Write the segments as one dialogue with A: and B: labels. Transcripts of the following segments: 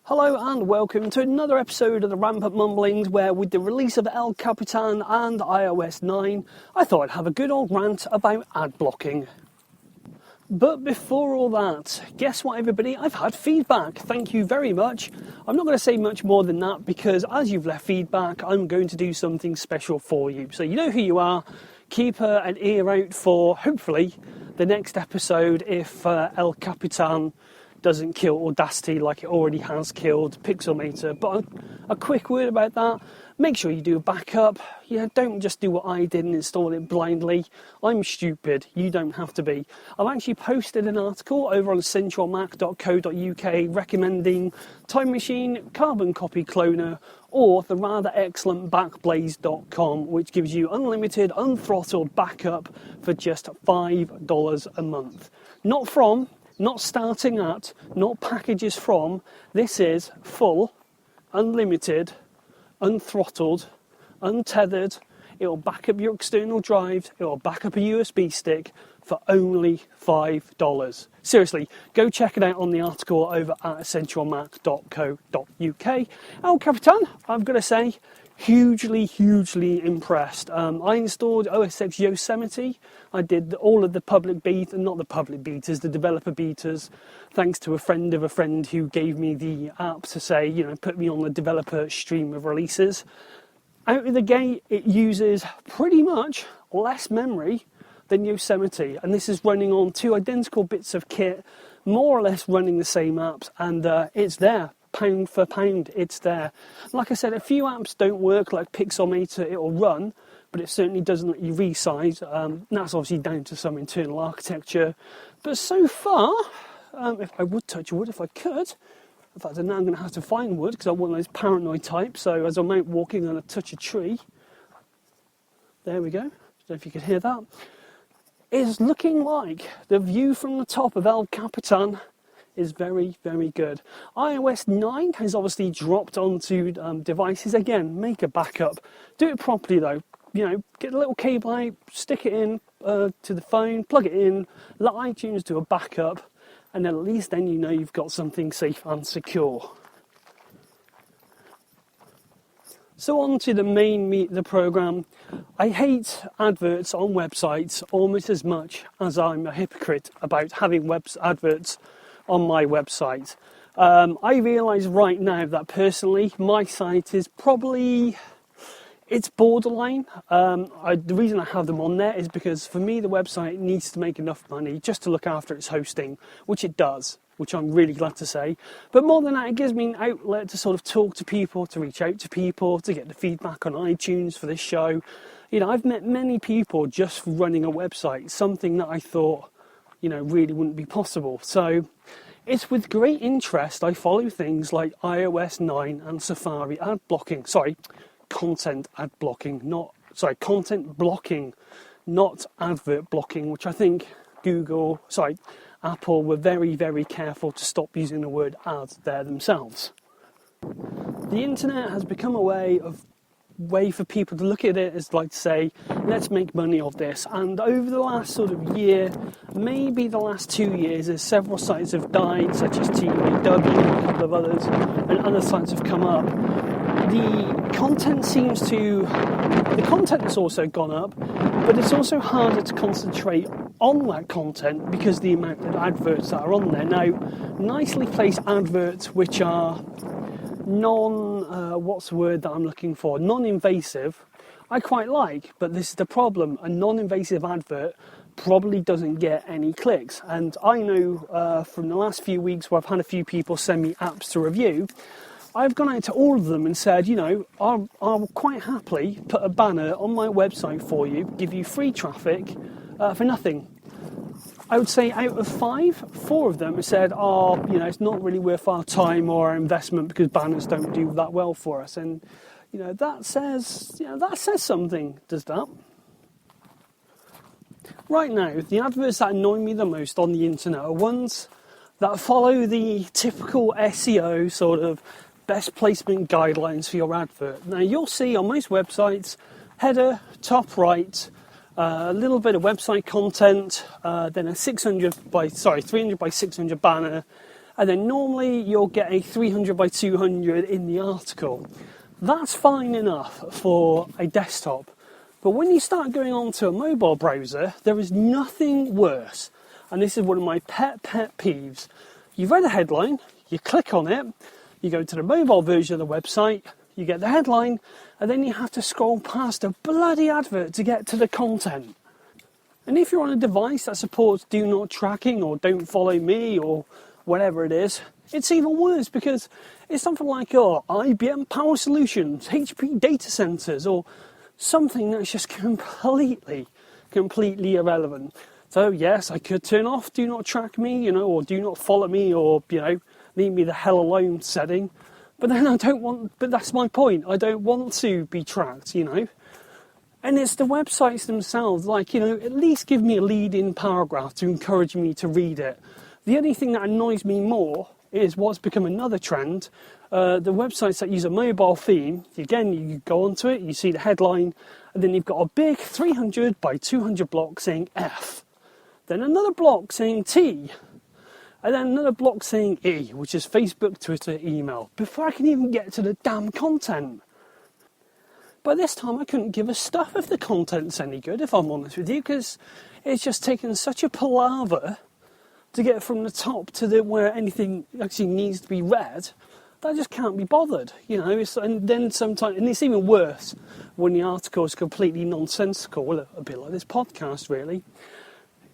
A: Hello and welcome to another episode of the Rampant Mumblings, where with the release of El Capitan and iOS 9, I thought I'd have a good old rant about ad blocking. But before all that, guess what everybody, I've had feedback, thank you very much. I'm not going to say much more than that because as you've left feedback, I'm going to do something special for you. So you know who you are, keep an ear out for, hopefully, the next episode if El Capitan doesn't kill Audacity like it already has killed Pixelmator. But a quick word about that, make sure you do a backup. Don't just do what I did and install it blindly. I'm stupid, you don't have to be. I've actually posted an article over on centralmac.co.uk recommending Time Machine, Carbon Copy Cloner, or the rather excellent backblaze.com, which gives you unlimited, unthrottled backup for just $5 a month. Not starting at, not packages from, this is full, unlimited, unthrottled, untethered. It'll back up your external drives, it'll back up a USB stick for only $5. Seriously, go check it out on the article over at essentialmac.co.uk. El Capitan, I've got to say, hugely impressed. I installed OS X Yosemite. I did all of the public beta, not the public betas, the developer betas, thanks to a friend of a friend who gave me the app to say, put me on the developer stream of releases. Out of the gate, it uses pretty much less memory than Yosemite, and this is running on two identical bits of kit, more or less running the same apps, and it's there. Pound for pound, it's there. Like I said, a few apps don't work, like Pixelmator, it'll run, but it certainly doesn't let you resize. That's obviously down to some internal architecture. But so far, if I would touch wood, if I could, in fact, now I'm going to have to find wood because I'm one of those paranoid types. So as I'm out walking, I'm going to touch a tree. There we go. I don't know if you could hear that. It's looking like the view from the top of El Capitan is very good. iOS 9 has obviously dropped onto devices. Again, make a backup. Do it properly though. Get a little cable out, stick it in to the phone, plug it in, let iTunes do a backup, and then at least then you've got something safe and secure. So on to the main meat of the programme. I hate adverts on websites almost as much as I'm a hypocrite about having adverts on my website. I realise right now that personally my site is probably, it's borderline. The reason I have them on there is because for me the website needs to make enough money just to look after its hosting, which it does, which I'm really glad to say. But more than that, it gives me an outlet to sort of talk to people, to reach out to people, to get the feedback on iTunes for this show. I've met many people just running a website, something that I thought really wouldn't be possible. So it's with great interest I follow things like iOS 9 and Safari ad blocking. Content blocking, not advert blocking, which I think Apple were very careful to stop using the word ad there themselves. The internet has become a way for people to look at it as like to say, let's make money of this. And over the last sort of year, maybe the last 2 years, as several sites have died, such as TVW and a couple of others, and other sites have come up, the content has also gone up, but it's also harder to concentrate on that content because the amount of adverts that are on there. Now, nicely placed adverts which are non-invasive, I quite like, but this is the problem. A non-invasive advert probably doesn't get any clicks. And I know from the last few weeks where I've had a few people send me apps to review, I've gone out to all of them and said, I'll quite happily put a banner on my website for you, give you free traffic for nothing. I would say out of 5, 4 of them have said, it's not really worth our time or our investment because banners don't do that well for us. And, that says something, does that? Right now, the adverts that annoy me the most on the internet are ones that follow the typical SEO sort of best placement guidelines for your advert. Now, you'll see on most websites, header, top right, a little bit of website content, then a 300 by 600 banner, and then normally you'll get a 300 by 200 in the article. That's fine enough for a desktop. But when you start going on to a mobile browser, there is nothing worse. And this is one of my pet peeves. You've read a headline, you click on it, you go to the mobile version of the website, you get the headline, and then you have to scroll past a bloody advert to get to the content. And if you're on a device that supports do not tracking or don't follow me or whatever it is, it's even worse because it's something like IBM Power Solutions, HP data centers, or something that's just completely irrelevant. So yes, I could turn off do not track me, or do not follow me, or, leave me the hell alone setting. But then but that's my point. I don't want to be tracked, And it's the websites themselves, at least give me a lead-in paragraph to encourage me to read it. The only thing that annoys me more is what's become another trend. The websites that use a mobile theme, again, you go onto it, you see the headline, and then you've got a big 300 by 200 block saying F. Then another block saying T. And then another block saying E, which is Facebook, Twitter, email, before I can even get to the damn content. By this time, I couldn't give a stuff if the content's any good, if I'm honest with you, because it's just taken such a palaver to get from the top to where anything actually needs to be read, that I just can't be bothered, and then sometimes, and it's even worse when the article is completely nonsensical, well, a bit like this podcast, really.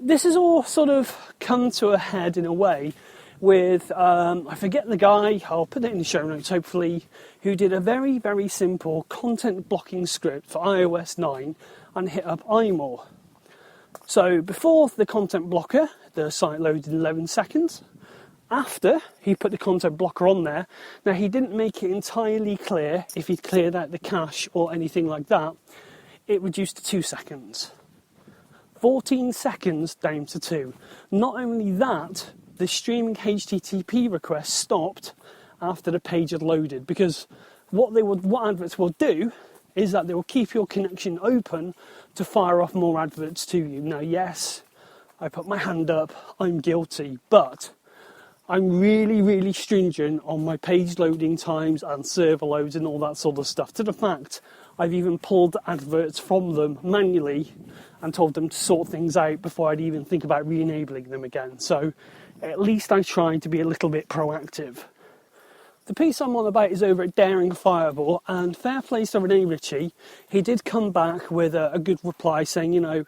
A: This has all sort of come to a head in a way with, I forget the guy, I'll put it in the show notes hopefully, who did a very, very simple content blocking script for iOS 9 and hit up iMore. So before the content blocker, the site loaded in 11 seconds. After he put the content blocker on there, now he didn't make it entirely clear if he'd cleared out the cache or anything like that, it reduced to 2 seconds. 14 seconds down to 2. Not only that, the streaming HTTP request stopped after the page had loaded, because what adverts will do is that they will keep your connection open to fire off more adverts to you. Now, yes, I put my hand up, I'm guilty, but I'm really, really stringent on my page loading times and server loads and all that sort of stuff, to the fact I've even pulled adverts from them manually and told them to sort things out before I'd even think about re-enabling them again. So at least I try to be a little bit proactive. The piece I'm on about is over at Daring Fireball, and fair play to Rene Ritchie, he did come back with a good reply saying,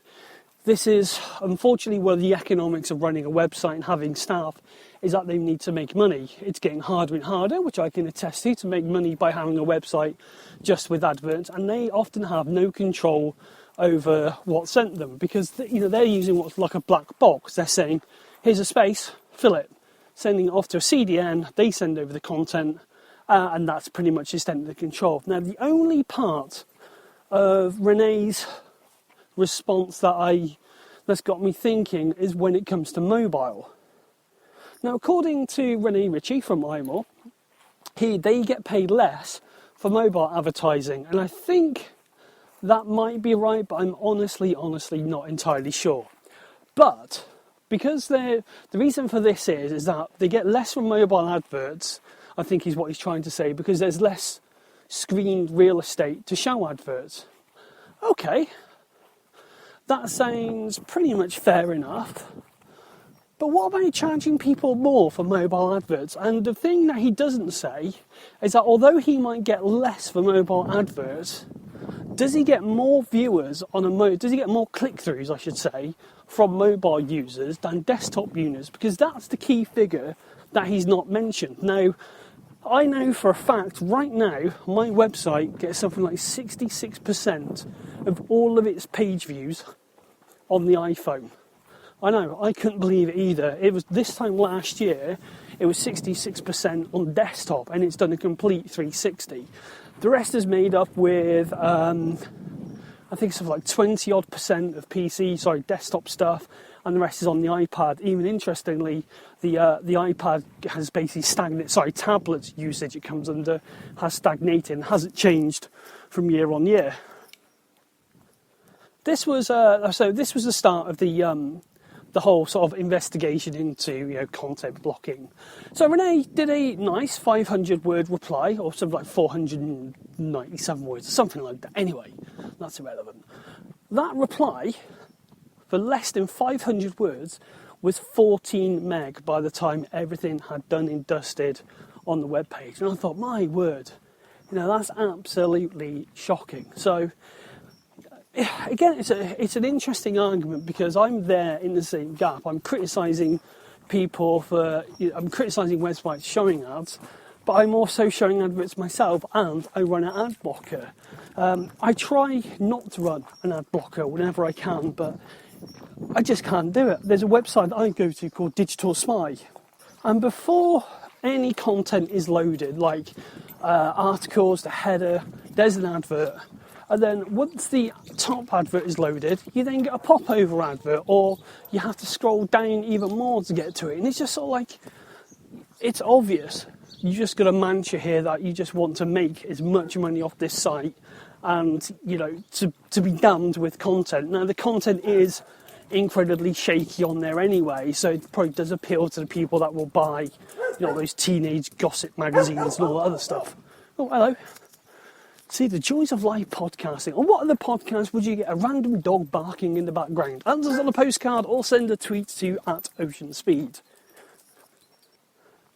A: this is unfortunately where the economics of running a website and having staff is that they need to make money. It's getting harder and harder, which I can attest to make money by having a website just with adverts, and they often have no control over what's sent them, because they're using what's like a black box. They're saying, here's a space, fill it, sending it off to a CDN, they send over the content, and that's pretty much the extent of the control. Now, the only part of Rene's response that's got me thinking is when it comes to mobile. Now, according to Rene Ritchie from iMore, they get paid less for mobile advertising, and I think that might be right, but I'm honestly not entirely sure. But because the reason for this is that they get less from mobile adverts, I think is what he's trying to say, because there's less screened real estate to show adverts. Okay, that sounds pretty much fair enough. But what about charging people more for mobile adverts? And the thing that he doesn't say is that although he might get less for mobile adverts, does he get more viewers does he get more click-throughs, I should say, from mobile users than desktop users? Because that's the key figure that he's not mentioned. Now, I know for a fact right now my website gets something like 66% of all of its page views on the iPhone. I know, I couldn't believe it either. It was this time last year, it was 66% on desktop, and it's done a complete 360. The rest is made up with, I think it's like 20 odd percent of desktop stuff, and the rest is on the iPad. Even interestingly, the iPad has basically tablet usage it comes under has stagnated and hasn't changed from year on year. This was the start of the the whole sort of investigation into content blocking. So Renee did a nice 500-word reply, or something like 497 words, something like that. Anyway, that's irrelevant. That reply, for less than 500 words, was 14 meg by the time everything had done and dusted on the webpage. And I thought, my word, that's absolutely shocking. So, again, it's an interesting argument, because I'm there in the same gap. I'm criticising people I'm criticising websites showing ads, but I'm also showing adverts myself, and I run an ad blocker. I try not to run an ad blocker whenever I can, but I just can't do it. There's a website that I go to called Digital Spy, and before any content is loaded, like articles, the header, there's an advert. And then once the top advert is loaded, you then get a pop-over advert, or you have to scroll down even more to get to it. And it's just sort of like, it's obvious. You just got a mantra here that you just want to make as much money off this site, and, to be damned with content. Now, the content is incredibly shaky on there anyway, so it probably does appeal to the people that will buy, those teenage gossip magazines and all that other stuff. Oh, hello. See, the joys of live podcasting. On what other podcasts would you get a random dog barking in the background? Answers on a postcard, or send a tweet to @OceanSpeed.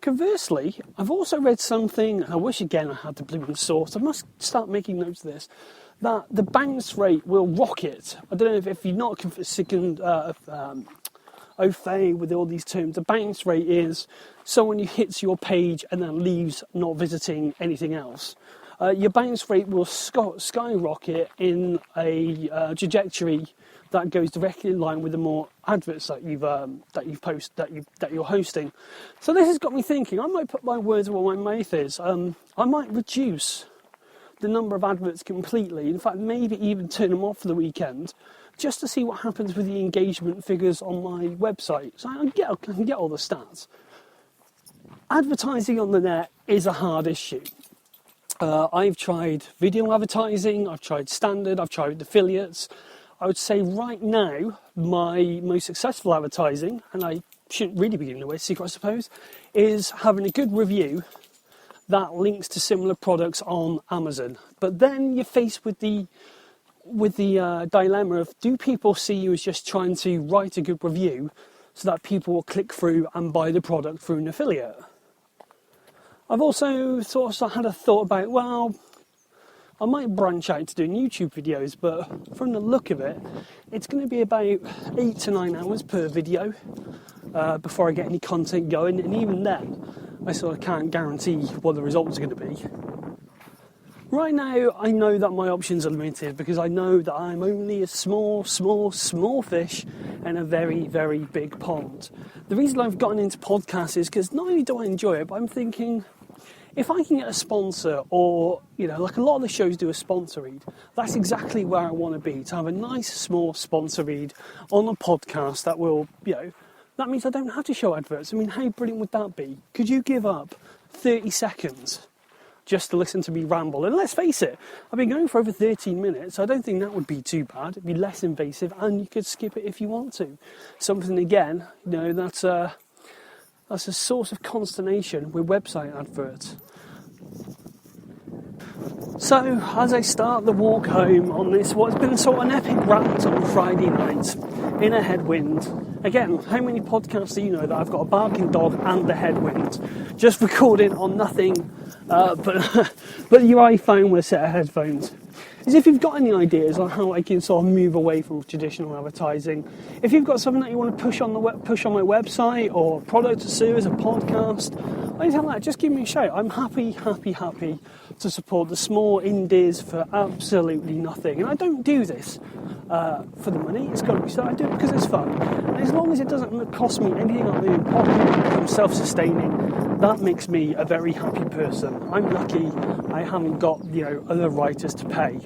A: Conversely, I've also read something, I wish again I had the blooming source, I must start making notes of this, that the bounce rate will rocket. I don't know if you're not sick and au fait with all these terms. The bounce rate is someone who hits your page and then leaves, not visiting anything else. Your bounce rate will skyrocket in a trajectory that goes directly in line with the more adverts that you're hosting. So this has got me thinking. I might put my words where my mouth is. I might reduce the number of adverts completely. In fact, maybe even turn them off for the weekend, just to see what happens with the engagement figures on my website. So I can get all the stats. Advertising on the net is a hard issue. I've tried video advertising, I've tried standard, I've tried affiliates. I would say right now, my most successful advertising, and I shouldn't really be giving away a secret, I suppose, is having a good review that links to similar products on Amazon. But then you're faced with the dilemma of, do people see you as just trying to write a good review so that people will click through and buy the product through an affiliate? I've also had a thought about, well, I might branch out to doing YouTube videos, but from the look of it, it's going to be about 8 to 9 hours per video before I get any content going, and even then, I sort of can't guarantee what the results are going to be. Right now, I know that my options are limited, because I know that I'm only a small fish in a very, very big pond. The reason I've gotten into podcasts is because not only do I enjoy it, but I'm thinking, if I can get a sponsor, or, like a lot of the shows do a sponsor read, that's exactly where I want to be, to have a nice small sponsor read on a podcast that will, that means I don't have to show adverts. I mean, how brilliant would that be? Could you give up 30 seconds just to listen to me ramble? And let's face it, I've been going for over 13 minutes. I don't think that would be too bad. It'd be less invasive, and you could skip it if you want to. Something, again, that's a source of consternation with website adverts. So, as I start the walk home on this, what's been sort of an epic rant on Friday night, in a headwind. Again, how many podcasts do you know that I've got a barking dog and a headwind, just recording on nothing but your iPhone with a set of headphones? Is if you've got any ideas on how I can sort of move away from traditional advertising, if you've got something that you want to push on my website, or product or service, a podcast, anything like that, just give me a shout. I'm happy to support the small indies for absolutely nothing. And I don't do this for the money. It's got to be so. I do it because it's fun. And as long as it doesn't cost me anything I'm in pocket, I'm self-sustaining, that makes me a very happy person. I'm lucky I haven't got, other writers to pay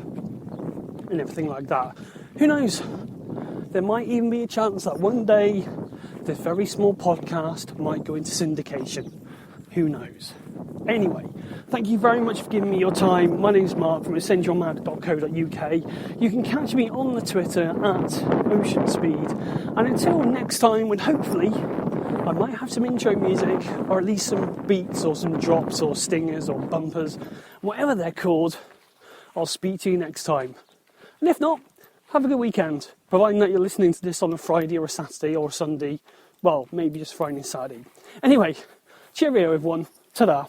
A: and everything like that. Who knows? There might even be a chance that one day this very small podcast might go into syndication. Who knows? Anyway, Thank you very much for giving me your time. My name's Mark from ascendyourmag.co.uk. You can catch me on the Twitter at Ocean Speed. And until next time, when hopefully I might have some intro music, or at least some beats or some drops or stingers or bumpers, whatever they're called, I'll speak to you next time. And if not, have a good weekend, providing that you're listening to this on a Friday or a Saturday or a Sunday. Well, maybe just Friday and Saturday. Anyway, cheerio everyone. Ta-da.